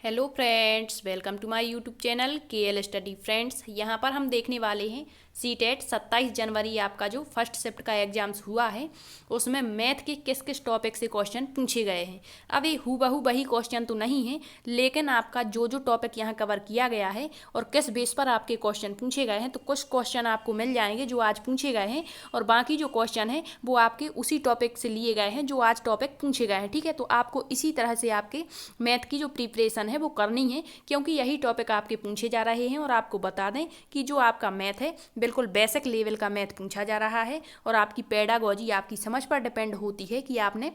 Hello friends, welcome to my YouTube channel KL study friends. यहाँ पर हम देखने वाले हैं सीटेट 27 जनवरी आपका जो फर्स्ट शिफ्ट का एग्जाम्स हुआ है उसमें मैथ के किस किस टॉपिक से क्वेश्चन पूछे गए हैं। अब ये हूबहू वही क्वेश्चन तो नहीं है, लेकिन आपका जो जो टॉपिक यहाँ कवर किया गया है और किस बेस पर आपके क्वेश्चन पूछे गए हैं, तो कुछ क्वेश्चन आपको मिल जाएंगे जो आज पूछे गए हैं और बाकी जो क्वेश्चन हैं वो आपके उसी टॉपिक से लिए गए हैं जो आज टॉपिक पूछे गए हैं। ठीक है, तो आपको इसी तरह से आपके मैथ की जो प्रिपरेशन है वो करनी है, क्योंकि यही टॉपिक आपके पूछे जा रहे हैं। और आपको बता दें कि जो आपका मैथ है बिल्कुल बेसिक लेवल का मैथ पूछा जा रहा है और आपकी पेडागॉजी आपकी समझ पर डिपेंड होती है कि आपने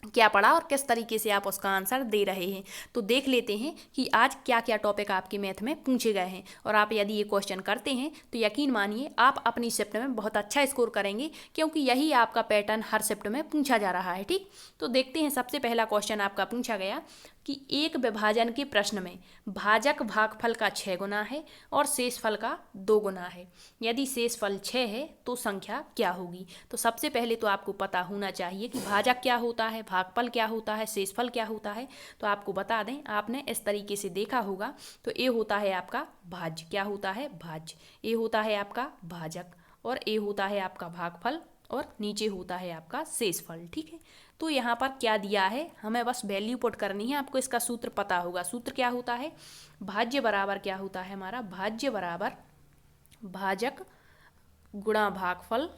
क्या पढ़ा और किस तरीके से आप उसका आंसर दे रहे हैं। तो देख लेते हैं कि आज क्या क्या टॉपिक आपके मैथ में पूछे गए हैं, और आप यदि ये क्वेश्चन करते हैं तो यकीन मानिए आप अपनी शिफ्ट में बहुत अच्छा स्कोर करेंगे, क्योंकि यही आपका पैटर्न हर शिफ्ट में पूछा जा रहा है। ठीक, तो देखते हैं। सबसे पहला क्वेश्चन आपका पूछा गया कि एक विभाजन के प्रश्न में भाजक भागफल का 6 गुना है और शेषफल का 2 गुना है। यदि शेषफल 6 है तो संख्या क्या होगी। तो सबसे पहले तो आपको पता होना चाहिए कि भाजक क्या होता है, भागफल क्या होता है, शेषफल क्या होता है। तो आपको बता दें, आपने इस तरीके से देखा होगा। तो ए होता है आपका भाज्य, क्या होता है भाज्य, ए होता है आपका भाजक और ए होता है आपका भागफल और नीचे होता है आपका शेषफल। ठीक है, तो यहाँ पर क्या दिया है, हमें बस वैल्यू पुट करनी है। आपको इसका सूत्र पता होगा। सूत्र क्या होता है, भाज्य बराबर क्या होता है हमारा, भाज्य बराबर भाजक गुणा भागफल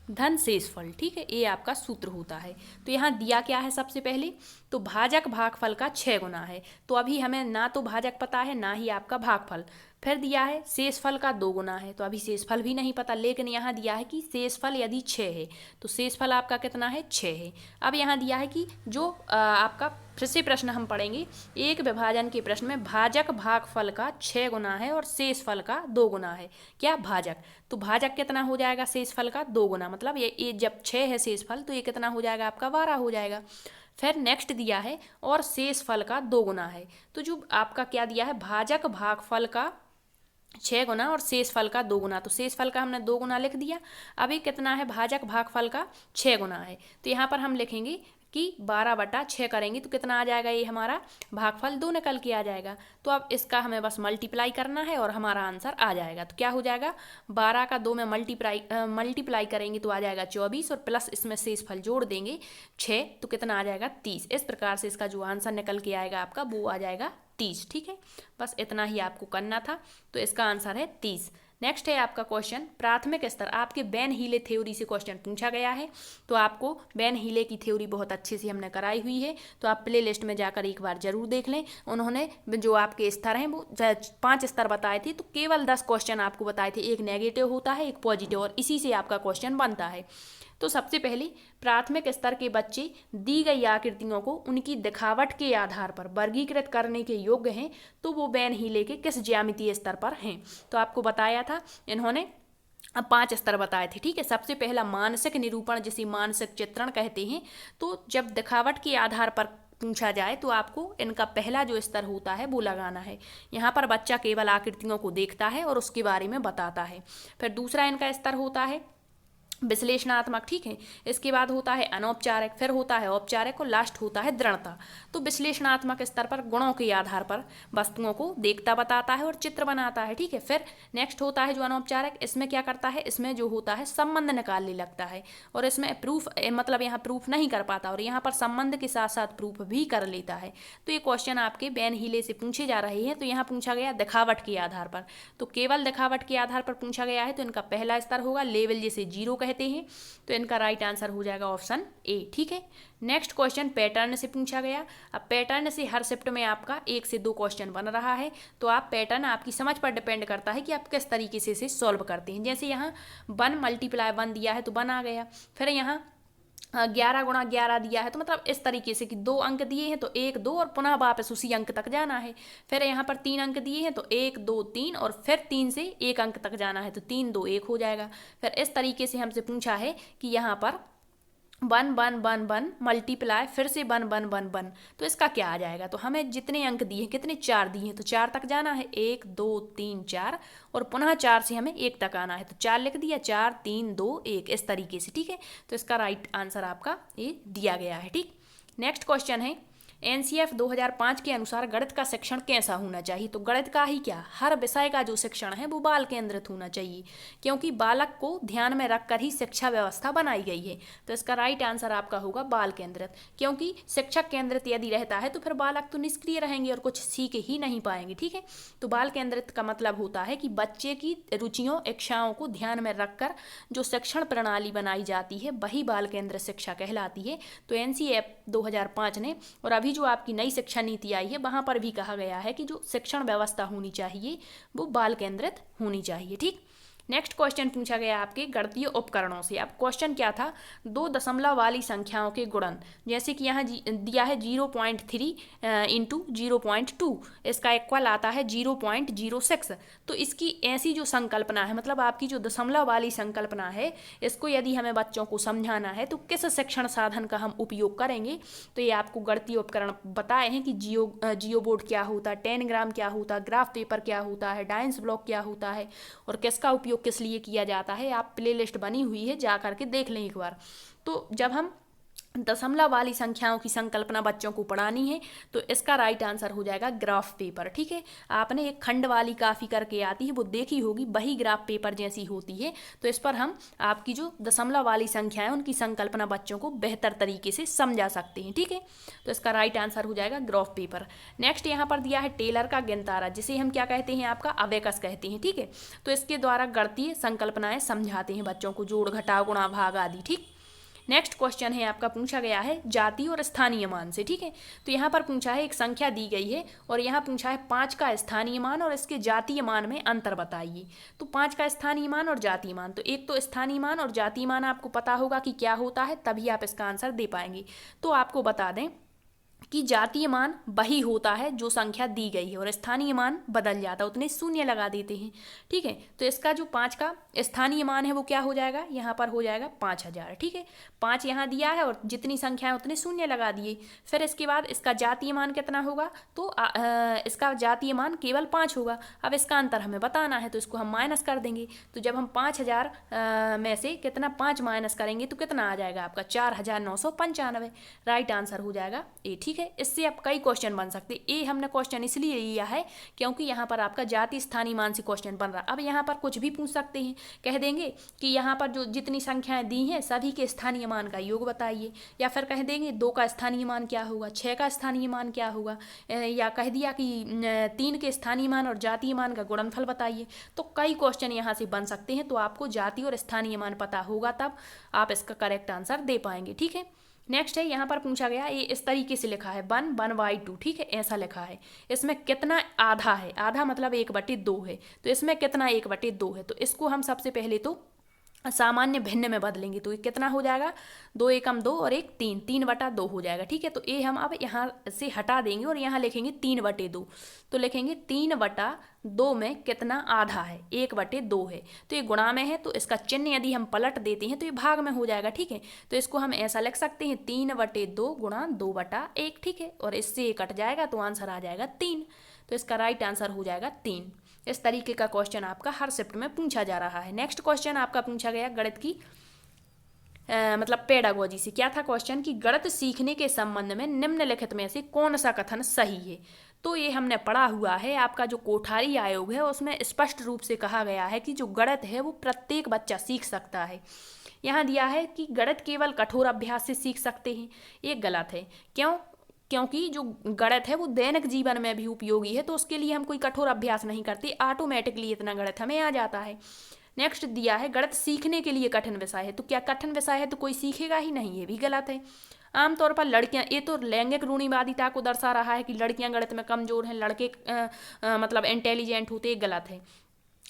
धन शेषफल। ठीक है, ये आपका सूत्र होता है। तो यहाँ दिया क्या है, सबसे पहले तो भाजक भागफल का 6 गुना है। तो अभी हमें ना तो भाजक पता है ना ही आपका भागफल। फिर दिया है शेषफल का 2 गुना है, तो अभी शेषफल भी नहीं पता, लेकिन यहाँ दिया है कि शेषफल यदि 6 है तो शेषफल आपका कितना है, 6 है। अब यहाँ दिया है कि जो आपका फिर से प्रश्न हम पढ़ेंगे, एक विभाजन के प्रश्न में भाजक भागफल का 6 गुना है और शेषफल का 2 गुना है। क्या भाजक, तो भाजक कितना हो जाएगा, शेषफल का 2 गुना, मतलब ये जब 6 है शेषफल तो ये कितना हो जाएगा आपका 12 हो जाएगा। फिर नेक्स्ट दिया है और शेषफल का 2 गुना है। तो जो आपका क्या दिया है, भाजक भागफल का 6 गुना और शेषफल का 2 गुना, तो शेषफल का हमने 2 गुना लिख दिया। अभी कितना है, भाजक भागफल का 6 गुना है। तो यहाँ पर हम लिखेंगे कि 12/6 करेंगे तो कितना आ जाएगा, ये हमारा भागफल 2 निकल के आ जाएगा। तो अब इसका हमें बस मल्टीप्लाई करना है और हमारा आंसर आ जाएगा। तो क्या हो जाएगा, 12 का 2 में मल्टीप्लाई करेंगे तो आ जाएगा 24 और प्लस इसमें शेषफल जोड़ देंगे 6 तो कितना आ जाएगा 30। इस प्रकार से इसका जो आंसर निकल के आएगा आपका वो आ जाएगा 30। ठीक है, बस इतना ही आपको करना था। तो इसका आंसर है 30। नेक्स्ट है आपका क्वेश्चन प्राथमिक स्तर, आपके बेन हीले थ्योरी से क्वेश्चन पूछा गया है। तो आपको बेन हीले की थ्योरी बहुत अच्छे से हमने कराई हुई है, तो आप प्ले लिस्ट में जाकर एक बार जरूर देख लें। उन्होंने जो आपके स्तर हैं वो 5 स्तर बताए थे, तो केवल 10 क्वेश्चन आपको बताए थे। एक नेगेटिव होता है, एक पॉजिटिव, और इसी से आपका क्वेश्चन बनता है। तो सबसे पहले प्राथमिक स्तर के बच्चे दी गई आकृतियों को उनकी दिखावट के आधार पर वर्गीकृत करने के योग्य हैं, तो वो बेन हीले के किस ज्यामितीय स्तर पर हैं। तो आपको बताया था इन्होंने, अब 5 स्तर बताए थे। ठीक है, सबसे पहला मानसिक निरूपण, जिसे मानसिक चित्रण कहते हैं। तो जब दिखावट के आधार पर पूछा जाए तो आपको इनका पहला जो स्तर होता है वो लगाना है। यहाँ पर बच्चा केवल आकृतियों को देखता है और उसके बारे में बताता है। फिर दूसरा इनका स्तर होता है विश्लेषणात्मक। ठीक है, इसके बाद होता है अनौपचारिक, फिर होता है औपचारिक और लास्ट होता है दृढ़ता। तो विश्लेषणात्मक स्तर पर गुणों के आधार पर वस्तुओं को देखता बताता है और चित्र बनाता है। ठीक है, फिर नेक्स्ट होता है जो अनौपचारिक, इसमें क्या करता है, इसमें जो होता है संबंध निकालने लगता है और इसमें प्रूफ, मतलब यहाँ प्रूफ नहीं कर पाता और यहाँ पर संबंध के साथ साथ प्रूफ भी कर लेता है। तो ये क्वेश्चन आपके बेन हीले से पूछे जा रहे हैं। तो यहाँ पूछा गया दिखावट के आधार पर, तो केवल दिखावट के आधार पर पूछा गया है, तो इनका पहला स्तर होगा लेवल, जिसे 0 कहते हैं। तो इनका राइट आंसर हो जाएगा ऑप्शन ए। ठीक है, नेक्स्ट क्वेश्चन पैटर्न से पूछा गया। अब पैटर्न से हर शिफ्ट में आपका 1 से 2 क्वेश्चन बन रहा है, तो आप पैटर्न आपकी समझ पर डिपेंड करता है कि आप किस तरीके से इसे सॉल्व करते हैं। जैसे यहाँ 1 × 1 दिया है तो 1 आ गया। फिर यहाँ 11 × 11 दिया है, तो मतलब इस तरीके से कि 2 अंक दिए हैं तो 1 2 और पुनः वापस उसी अंक तक जाना है। फिर यहाँ पर 3 अंक दिए हैं तो 1 2 3 और फिर 3 से 1 अंक तक जाना है, तो 3 2 1 हो जाएगा। फिर इस तरीके से हमसे पूछा है कि यहाँ पर 1 1 1 1 मल्टीप्लाई फिर से 1 1 1 1, तो इसका क्या आ जाएगा। तो हमें जितने अंक दिए हैं, कितने 4 दिए हैं, तो 4 तक जाना है, 1 2 3 4 और पुनः 4 से हमें 1 तक आना है, तो 4 लिख दिया, 4 3 2 1 इस तरीके से। ठीक है, तो इसका राइट आंसर आपका ये दिया गया है। ठीक, नेक्स्ट क्वेश्चन है एनसीएफ 2005 के अनुसार गणित का शिक्षण कैसा होना चाहिए? तो गणित का ही क्या, हर विषय का जो शिक्षण है वो बाल केंद्रित होना चाहिए, क्योंकि बालक को ध्यान में रखकर ही शिक्षा व्यवस्था बनाई गई है। तो इसका राइट आंसर आपका होगा बाल केंद्रित, क्योंकि शिक्षक केंद्रित यदि रहता है तो फिर बालक तो निष्क्रिय रहेंगे और कुछ सीख ही नहीं पाएंगे। ठीक है, तो बाल केंद्रित का मतलब होता है कि बच्चे की रुचियों इच्छाओं को ध्यान में रखकर जो शिक्षण प्रणाली बनाई जाती है वही बाल केंद्रित शिक्षा कहलाती है। तो एनसीएफ 2005 ने, और अभी जो आपकी नई शिक्षा नीति आई है वहां पर भी कहा गया है कि जो शिक्षण व्यवस्था होनी चाहिए वो बाल केंद्रित होनी चाहिए। ठीक, नेक्स्ट क्वेश्चन पूछा गया आपके गणितीय उपकरणों से। अब क्वेश्चन क्या था, दो दशमलव वाली संख्याओं के गुणन, जैसे कि यहाँ दिया है 0.3 इंटू 0.2, इसका इक्वल आता है 0.06। तो इसकी ऐसी जो संकल्पना है, मतलब आपकी जो दशमलव वाली संकल्पना है, इसको यदि हमें बच्चों को समझाना है तो किस शिक्षण साधन का हम उपयोग करेंगे? तो ये आपको गणितीय उपकरण बताए हैं कि जियो बोर्ड क्या होता है, टेनग्राम क्या होता है, ग्राफ पेपर क्या होता है, डायस ब्लॉक क्या होता है, और किसका उपयोग किस लिए किया जाता है। आप प्लेलिस्ट बनी हुई है, जा करके देख लें एक बार। तो जब हम दशमलव वाली संख्याओं की संकल्पना बच्चों को पढ़ानी है तो इसका राइट आंसर हो जाएगा ग्राफ पेपर। ठीक है, आपने एक खंड वाली काफ़ी करके आती है वो देखी होगी, वही ग्राफ पेपर जैसी होती है। तो इस पर हम आपकी जो दशमलव वाली संख्या है उनकी संकल्पना बच्चों को बेहतर तरीके से समझा सकते हैं। ठीक है, तो इसका राइट आंसर हो जाएगा ग्राफ पेपर। नेक्स्ट यहाँ पर दिया है टेलर का गिनतारा, जिसे हम क्या कहते हैं, आपका अबेकस कहते हैं। ठीक है, तो इसके द्वारा गणितीय संकल्पनाएं समझाते हैं बच्चों को, जोड़ घटाव गुणा भाग आदि। ठीक, नेक्स्ट क्वेश्चन है आपका, पूछा गया है जाति और स्थानीय मान से। ठीक है, तो यहाँ पर पूछा है एक संख्या दी गई है और यहाँ पूछा है 5 का स्थानीय मान और इसके जातीय मान में अंतर बताइए। तो 5 का स्थानीय मान और जातीय मान, तो एक तो स्थानीय मान और जातीय मान आपको पता होगा कि क्या होता है, तभी आप इसका आंसर दे पाएंगे। तो आपको बता दें कि जातीय मान वही होता है जो संख्या दी गई है और स्थानीय मान बदल जाता है, उतने शून्य लगा देते हैं। ठीक है, तो इसका जो 5 का स्थानीय मान है वो क्या हो जाएगा, यहाँ पर हो जाएगा 5000। ठीक है, 5 यहाँ दिया है और जितनी संख्या है उतने शून्य लगा दिए। फिर इसके बाद इसका जातीय मान कितना होगा, तो इसका जातीय मान केवल 5 होगा। अब इसका अंतर हमें बताना है तो इसको हम माइनस कर देंगे। तो जब हम 5000 में से कितना 5 माइनस करेंगे तो कितना आ जाएगा आपका 4995। राइट आंसर हो जाएगा ए। ठीक है, इससे आप कई क्वेश्चन बन सकते हैं। ए हमने क्वेश्चन इसलिए लिया है क्योंकि यहाँ पर आपका जाति स्थानीय मान से क्वेश्चन बन रहा है। अब यहाँ पर कुछ भी पूछ सकते हैं, कह देंगे कि यहाँ पर जो जितनी संख्याएं दी हैं सभी के स्थानीय मान का योग बताइए, या फिर कह देंगे 2 का स्थानीय मान क्या होगा, 6 का स्थानीय मान क्या होगा, या कह दिया कि 3 के स्थानीय मान और जातीय मान का गुणनफल बताइए। तो कई क्वेश्चन यहाँ से बन सकते हैं। तो आपको जाति और स्थानीय मान पता होगा तब आप इसका करेक्ट आंसर दे पाएंगे। ठीक है, नेक्स्ट है यहाँ पर पूछा गया, ये इस तरीके से लिखा है 1/2। ठीक है, ऐसा लिखा है। इसमें कितना आधा है, आधा मतलब 1/2 है, तो इसमें कितना 1/2 है। तो इसको हम सबसे पहले तो सामान्य भिन्न में बदलेंगे। तो ये कितना हो जाएगा, 2 एकम 2 और 1 3, 3/2 हो जाएगा। ठीक है, तो ये हम अब यहाँ से हटा देंगे और यहाँ लिखेंगे 3/2। तो लिखेंगे 3/2 में कितना आधा है, 1/2 है। तो ये गुणा में है तो इसका चिन्ह यदि हम पलट देते हैं तो ये भाग में हो जाएगा। ठीक है, तो इसको हम ऐसा लिख सकते हैं 3/2 गुणा 2/1। ठीक है, और इससे ये कट जाएगा तो आंसर आ जाएगा 3। तो इसका राइट आंसर हो जाएगा 3। इस तरीके का क्वेश्चन आपका हर शिफ्ट में पूछा जा रहा है। नेक्स्ट क्वेश्चन आपका पूछा गया गणित की मतलब पेडागोजी से। क्या था क्वेश्चन कि गणित सीखने के संबंध में निम्नलिखित में से कौन सा कथन सही है। तो ये हमने पढ़ा हुआ है, आपका जो कोठारी आयोग है उसमें स्पष्ट रूप से कहा गया है कि जो गणित है वो प्रत्येक बच्चा सीख सकता है। यहाँ दिया है कि गणित केवल कठोर अभ्यास से सीख सकते हैं, ये गलत है। क्यों? क्योंकि जो गणित है वो दैनिक जीवन में भी उपयोगी है, तो उसके लिए हम कोई कठोर अभ्यास नहीं करते, ऑटोमेटिकली इतना गणित हमें आ जाता है। नेक्स्ट दिया है गणित सीखने के लिए कठिन विषय है। तो क्या कठिन विषय है तो कोई सीखेगा ही नहीं, ये भी गलत है। आमतौर पर लड़कियां, ये तो लैंगिक रूढ़िवादिता को दर्शा रहा है कि लड़कियां गणित में कमजोर हैं, लड़के मतलब इंटेलिजेंट होते, गलत है।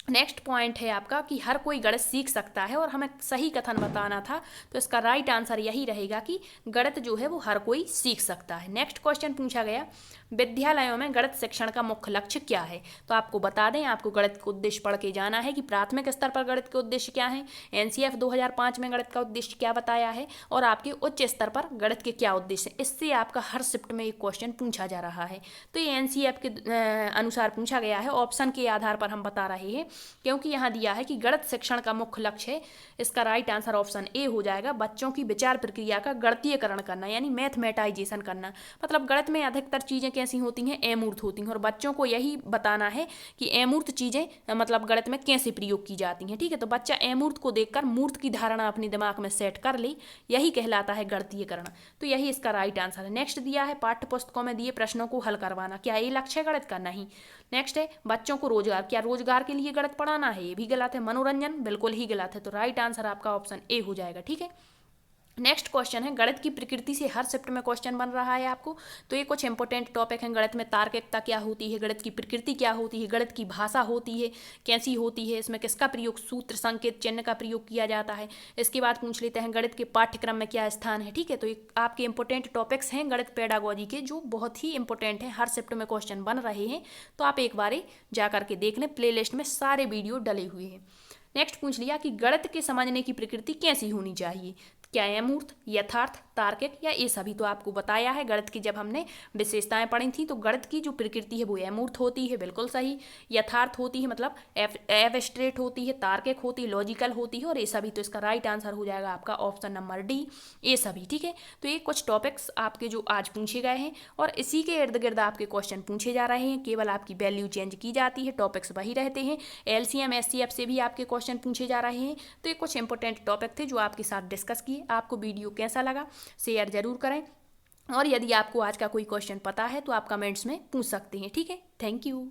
नेक्स्ट पॉइंट है आपका कि हर कोई गणित सीख सकता है और हमें सही कथन बताना था, तो इसका राइट आंसर यही रहेगा कि गणित जो है वो हर कोई सीख सकता है। नेक्स्ट क्वेश्चन पूछा गया विद्यालयों में गणित शिक्षण का मुख्य लक्ष्य क्या है। तो आपको बता दें, आपको गणित का उद्देश्य पढ़ के जाना है कि प्राथमिक स्तर पर गणित के उद्देश्य क्या है, एनसीएफ 2005 में गणित का उद्देश्य क्या बताया है, और आपके उच्च स्तर पर गणित के क्या उद्देश्य है। इससे आपका हर शिफ्ट में एक क्वेश्चन पूछा जा रहा है। तो ये एनसीएफ के अनुसार पूछा गया है, ऑप्शन के आधार पर हम बता रहे हैं। क्योंकि यहाँ दिया है कि गणित शिक्षण का मुख्य लक्ष्य है। इसका राइट आंसर ऑप्शन ए हो जाएगा, बच्चों की विचार प्रक्रिया का गणितीयकरण करना, यानी मैथमेटाइजेशन करना। मतलब गणित में अधिकतर चीज़ें कैसी होती हैं, अमूर्त होती हैं, और बच्चों को यही बताना है कि अमूर्त चीज़ें मतलब गणित में कैसे प्रयोग की जाती हैं। ठीक है, तो बच्चा अमूर्त को देखकर मूर्त की धारणा अपने दिमाग में सेट कर ले, यही कहलाता है गणितीयकरण। तो यही इसका राइट आंसर है। नेक्स्ट दिया है पाठ्य पुस्तकों में दिए प्रश्नों को हल करवाना, क्या ये लक्ष्य है गणित का? नहीं। नेक्स्ट है बच्चों को रोजगार, क्या रोजगार के लिए गणित पढ़ाना है? ये भी गलत है। मनोरंजन, बिल्कुल ही गलत है। तो राइट आंसर आपका ऑप्शन ए हो जाएगा। ठीक है, नेक्स्ट क्वेश्चन है गणित की प्रकृति से हर शिफ्ट में क्वेश्चन बन रहा है आपको, तो ये कुछ इंपॉर्टेंट टॉपिक हैं। गणित में तार्किकता क्या होती है, गणित की प्रकृति क्या होती है, गणित की भाषा होती है कैसी होती है, इसमें किसका प्रयोग, सूत्र संकेत चिन्ह का प्रयोग किया जाता है। इसके बाद पूछ लेते हैं गणित के पाठ्यक्रम में क्या स्थान है। ठीक है, तो ये आपके इंपॉर्टेंट टॉपिक्स हैं गणित पेडागोजी के, जो बहुत ही इंपॉर्टेंट हैं, हर शिफ्ट में क्वेश्चन बन रहे हैं। तो आप एक बार जा करके देख लें, प्ले लिस्ट में सारे वीडियो डले हुए हैं। नेक्स्ट पूछ लिया कि गणित के समझने की प्रकृति कैसी होनी चाहिए, क्या अमूर्त, यथार्थ, तार्किक या ये सभी। तो आपको बताया है गणित की जब हमने विशेषताएं पढ़ी थी, तो गणित की जो प्रकृति है वो अमूर्त होती है, बिल्कुल सही। यथार्थ होती है मतलब एब्स्ट्रैक्ट होती है, तार्किक होती है, लॉजिकल होती है, और ये सभी। तो इसका राइट आंसर हो जाएगा आपका ऑप्शन नंबर डी, ये सभी। ठीक है, तो ये कुछ टॉपिक्स आपके जो आज पूछे गए हैं, और इसी के इर्द गिर्द आपके क्वेश्चन पूछे जा रहे हैं। केवल आपकी वैल्यू चेंज की जाती है, टॉपिक्स वही रहते हैं। LCM SCF से भी आपके क्वेश्चन पूछे जा रहे हैं। तो ये कुछ इंपॉर्टेंट टॉपिक थे जो आपके साथ डिस्कस किए। आपको वीडियो कैसा लगा शेयर जरूर करें, और यदि आपको आज का कोई क्वेश्चन पता है तो आप कमेंट्स में पूछ सकते हैं। ठीक है, थैंक यू।